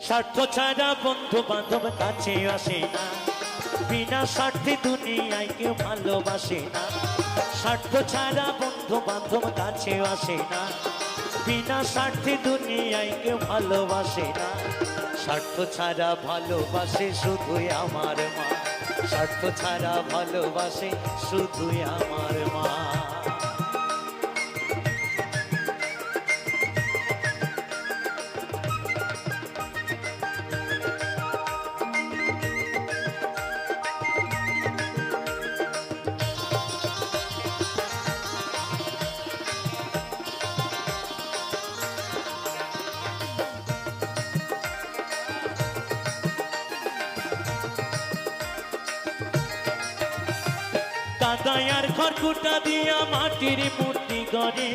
স্বার্থ ছাড়া বন্ধু বান্ধব কাছে আসে না, বিনা স্বার্থে দুনিয়ায় কেউ ভালোবাসে না। স্বার্থ ছাড়া বন্ধু বান্ধব কাছে আসে না, বিনা স্বার্থে দুনিয়ায় কেউ ভালোবাসে না। স্বার্থ ছাড়া ভালোবাসে শুধুই আমার মা, স্বার্থ ছাড়া ভালোবাসে শুধুই আমার মা। কাদায়ার খড়কুটা দিয়া মাটির মূর্তি গড়ে,